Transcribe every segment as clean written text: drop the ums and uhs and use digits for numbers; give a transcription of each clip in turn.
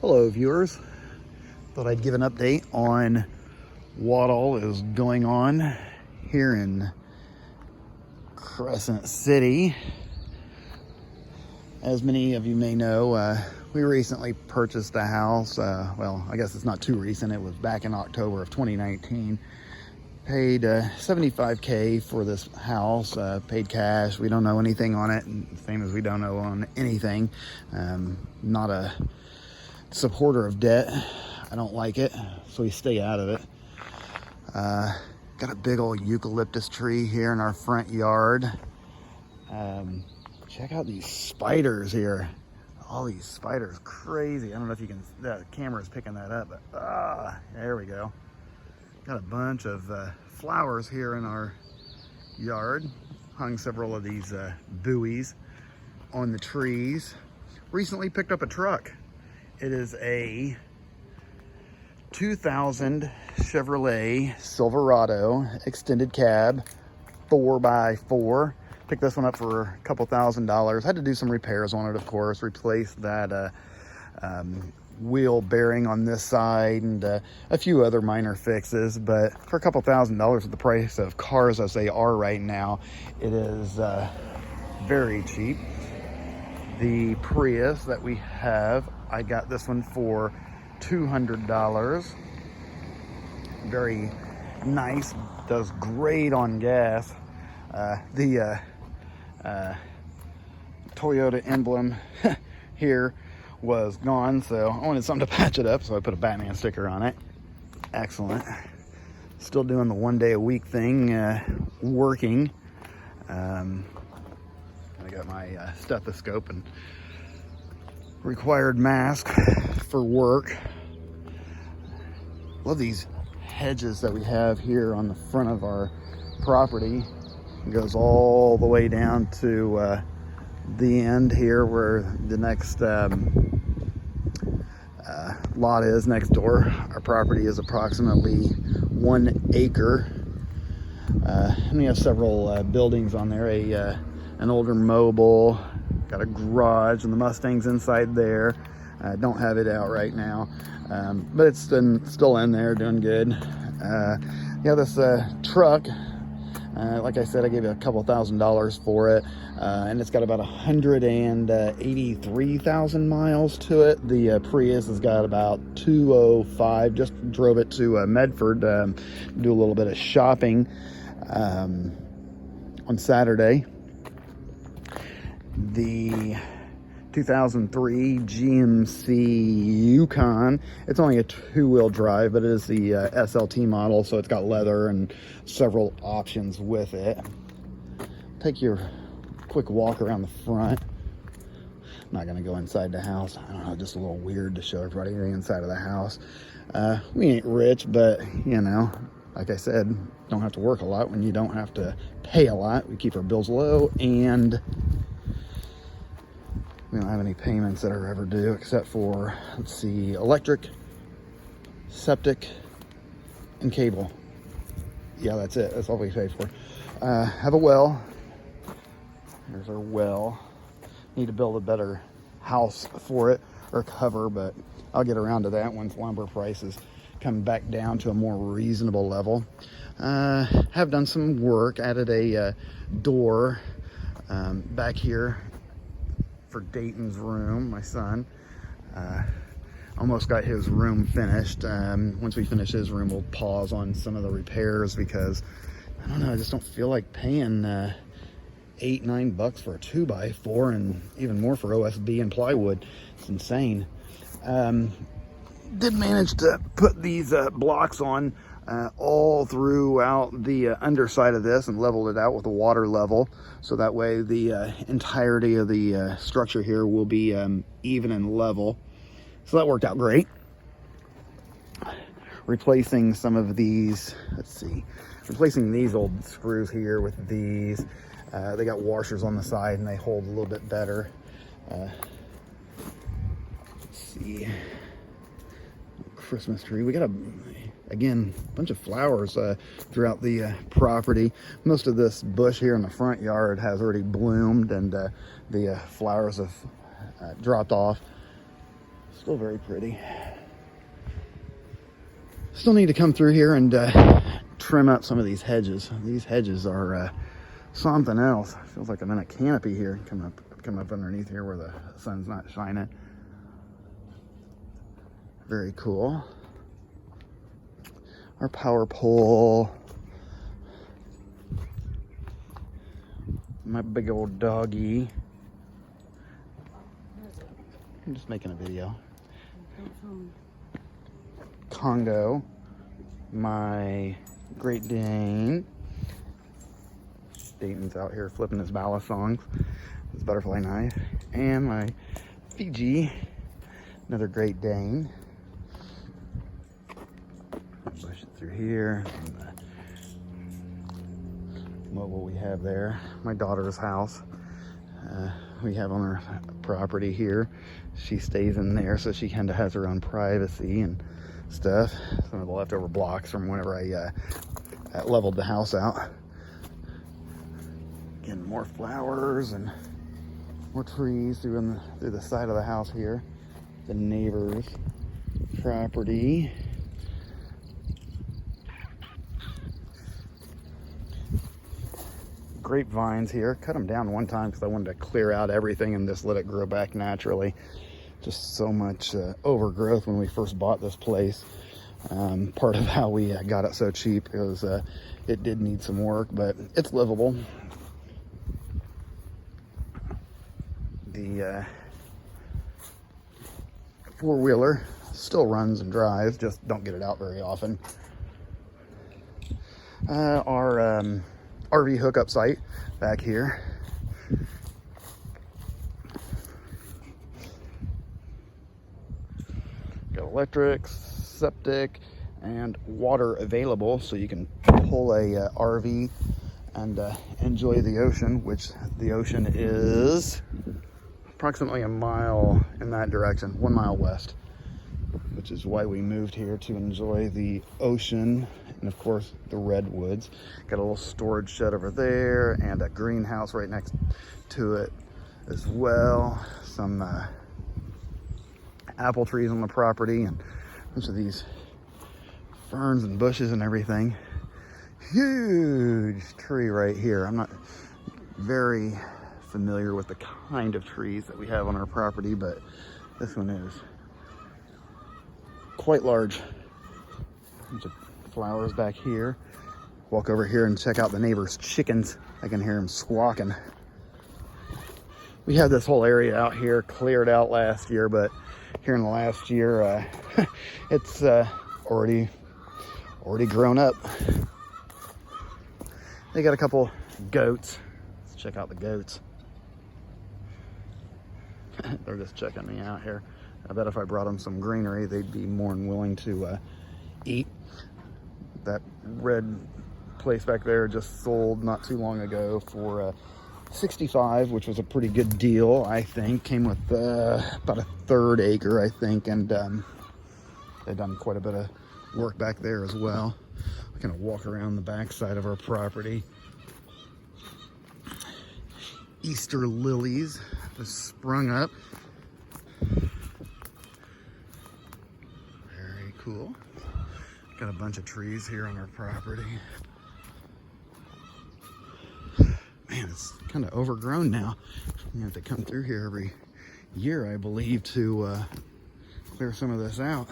Hello viewers, thought I'd give an update on what all is going on here in Crescent City. As many of you may know, we recently purchased a house. Well, I guess it's not too recent. It was back in October of 2019. Paid $75K for this house, paid cash. We don't know anything on it, same as we don't know on anything. Not a supporter of debt. I don't like it, so we stay out of it. Got a big old eucalyptus tree here in our front yard. Check out these spiders here. All these spiders, crazy. I don't know if you can, the camera's picking that up, but there we go. Got a bunch of flowers here in our yard. Hung several of these buoys on the trees. Recently picked up a truck. It is a 2000 Chevrolet Silverado extended cab, 4x4. Picked this one up for a couple $1,000s. Had to do some repairs on it, of course. Replaced that wheel bearing on this side and a few other minor fixes. But for a couple $1,000 at the price of cars as they are right now, it is very cheap. The Prius that we have, I got this one for $200. Very nice, does great on gas. The Toyota emblem here was gone, so I wanted something to patch it up, so I put a Batman sticker on it. Excellent. Still doing the 1 day a week thing, working. I got my stethoscope and required mask for work. Love these hedges that we have here on the front of our property. It goes all the way down to the end here where the next lot is next door. Our property is approximately 1 acre. And we have several buildings on there. An older mobile, got a garage, and the Mustang's inside there. Don't have it out right now, but it's still in there, doing good. Yeah, this truck, like I said, I gave you a couple $1,000s for it, and it's got about 183,000 miles to it. The Prius has got about 205. Just drove it to Medford, do a little bit of shopping on Saturday. The 2003 GMC Yukon, it's only a 2-wheel drive, but it is the SLT model, so it's got leather and several options with it. Take your quick walk around the front. I'm not gonna go inside the house. I don't know, just a little weird to show everybody the inside of the house. We ain't rich, but you know, like I said, don't have to work a lot when you don't have to pay a lot. We keep our bills low, and we don't have any payments that are ever due except for, let's see, electric, septic, and cable. Yeah, that's it. That's all we pay for. Have a well. There's our well. Need to build a better house for it, or cover, but I'll get around to that once lumber prices come back down to a more reasonable level. Have done some work, added a door back here for Dayton's room, my son. Almost got his room finished. Once we finish his room, we'll pause on some of the repairs because, I don't know, I just don't feel like paying $8-9 for a 2x4 and even more for OSB and plywood. It's insane. Did manage to put these blocks on all throughout the underside of this and leveled it out with a water level, so that way the entirety of the structure here will be even and level. So that worked out great. Replacing some of these, let's see, replacing these old screws here with these. They got washers on the side and they hold a little bit better. Let's see, Christmas tree. We got again, a bunch of flowers throughout the property. Most of this bush here in the front yard has already bloomed, and the flowers have dropped off. Still very pretty. Still need to come through here and trim up some of these hedges. These hedges are something else. Feels like I'm in a canopy here. Come up underneath here where the sun's not shining. Very cool. Our power pole. My big old doggy. I'm just making a video. Congo. My Great Dane. Dayton's out here flipping his ballast songs. His butterfly knife. And my Fiji. Another Great Dane. Push it through here. What will we have there? My daughter's house. We have on our property here. She stays in there, so she kind of has her own privacy and stuff. Some of the leftover blocks from whenever I leveled the house out. Again, more flowers and more trees through the side of the house here. The neighbor's property. Grapevines here. Cut them down one time because I wanted to clear out everything and just let it grow back naturally. Just so much overgrowth when we first bought this place. Part of how we got it so cheap is it did need some work, but it's livable. The four-wheeler still runs and drives, just don't get it out very often. Our RV hookup site back here. Got electric, septic, and water available, so you can pull a RV and enjoy the ocean, which the ocean is approximately a mile in that direction, 1 mile west, which is why we moved here, to enjoy the ocean and of course the redwoods. Got a little storage shed over there and a greenhouse right next to it as well. Some apple trees on the property and a bunch of these ferns and bushes and everything. Huge tree right here. I'm not very familiar with the kind of trees that we have on our property, but this one is quite large. Bunch of flowers back here. Walk over here and check out the neighbor's chickens. I can hear them squawking. We had this whole area out here cleared out last year, but here in the last year, it's already grown up. They got a couple goats. Let's check out the goats. They're just checking me out here. I bet if I brought them some greenery, they'd be more than willing to eat. That red place back there just sold not too long ago for $65, which was a pretty good deal, I think. Came with about a 1/3 acre, I think, and they've done quite a bit of work back there as well. I kind of walk around the backside of our property. Easter lilies just sprung up. Very cool. Got a bunch of trees here on our property. Man, it's kind of overgrown now. You have to come through here every year, I believe, to clear some of this out.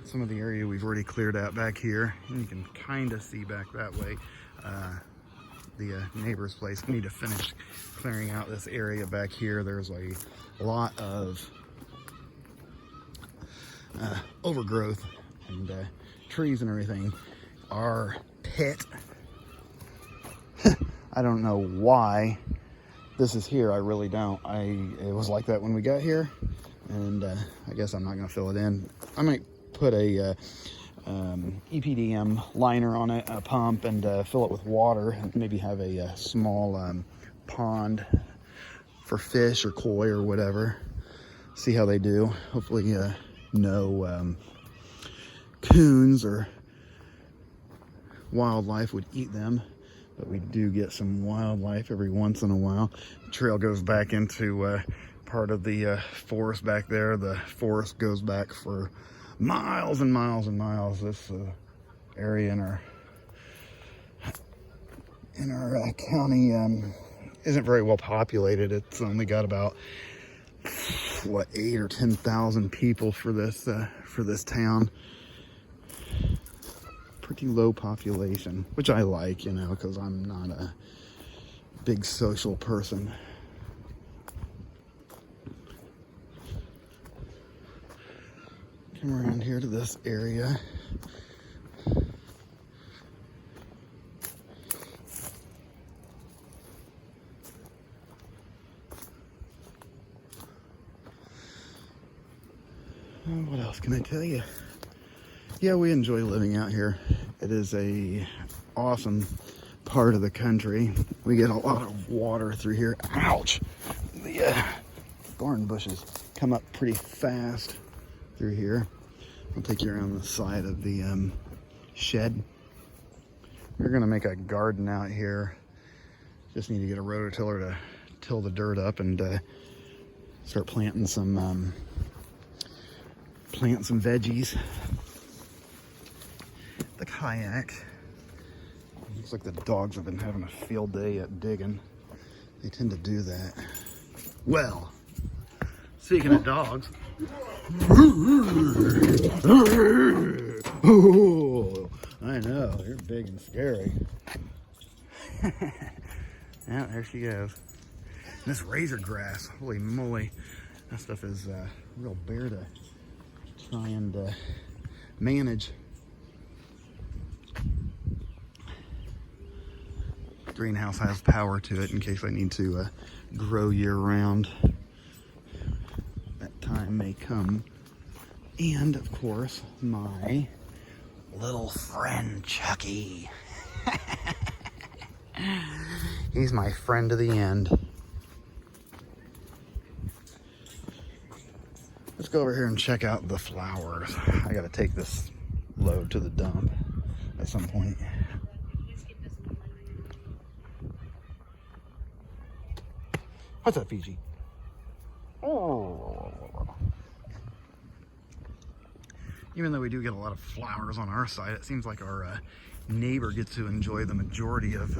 Some of the area we've already cleared out back here. And you can kind of see back that way the neighbor's place. We need to finish clearing out this area back here. There's a lot of overgrowth and trees and everything. Our pit, I don't know why this is here. I really don't. It was like that when we got here, and I guess I'm not going to fill it in. I might put a EPDM liner on it, a pump, and fill it with water, and maybe have a small pond for fish or koi or whatever. See how they do. Hopefully no coons or wildlife would eat them, but we do get some wildlife every once in a while. The trail goes back into part of the forest back there. The forest goes back for miles and miles and miles. This area in our county isn't very well populated. It's only got about 8 or 10,000 people for this town. Pretty low population, which I like, you know, because I'm not a big social person. Come around here to this area. What else can I tell you? Yeah, we enjoy living out here. It is a awesome part of the country. We get a lot of water through here. Ouch! The thorn bushes come up pretty fast through here. I'll take you around the side of the shed. We're gonna make a garden out here. Just need to get a rototiller to till the dirt up and start planting some veggies. The kayak. Looks like the dogs have been having a field day at digging. They tend to do that. Well, speaking of dogs. Oh, I know, you're big and scary. Yeah, there she goes. And this razor grass, holy moly. That stuff is real bare to try and manage. Greenhouse has power to it in case I need to grow year round. That time may come. And of course, my little friend Chucky. He's my friend to the end. Let's go over here and check out the flowers. I gotta take this load to the dump at some point. What's up, Fiji? Oh. Even though we do get a lot of flowers on our side, it seems like our neighbor gets to enjoy the majority of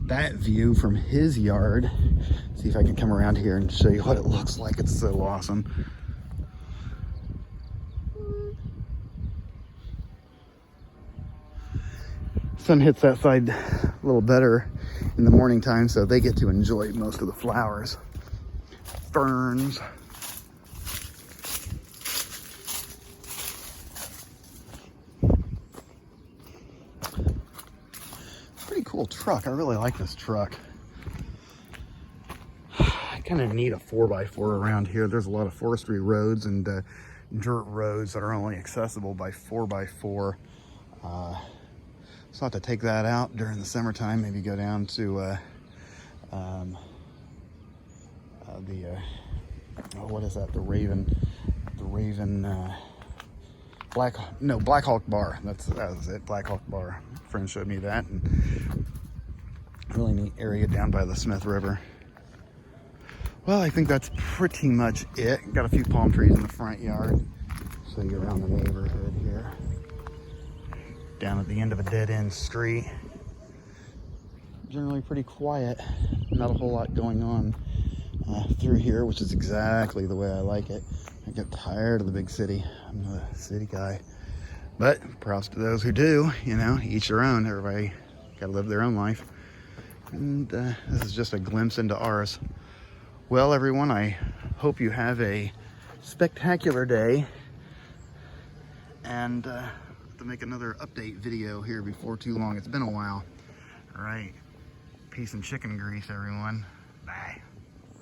that view from his yard. See if I can come around here and show you what it looks like. It's so awesome. Sun hits that side a little better in the morning time, so they get to enjoy most of the flowers. Ferns. Pretty cool truck. I really like this truck. I kind of need a 4x4 around here. There's a lot of forestry roads and dirt roads that are only accessible by 4x4. So I'll have to take that out during the summertime, maybe go down to what is that? The Raven, Black Hawk Bar. That was it, Black Hawk Bar. A friend showed me that, and really neat area down by the Smith River. Well, I think that's pretty much it. Got a few palm trees in the front yard. So you're around the neighborhood here. Down at the end of a dead-end street. Generally pretty quiet. Not a whole lot going on through here, which is exactly the way I like it. I get tired of the big city. I'm not a city guy. But props to those who do, you know, each their own. Everybody got to live their own life. And this is just a glimpse into ours. Well, everyone, I hope you have a spectacular day. And to make another update video here before too long. It's been a while. All right. Peace and chicken grease, everyone. Bye.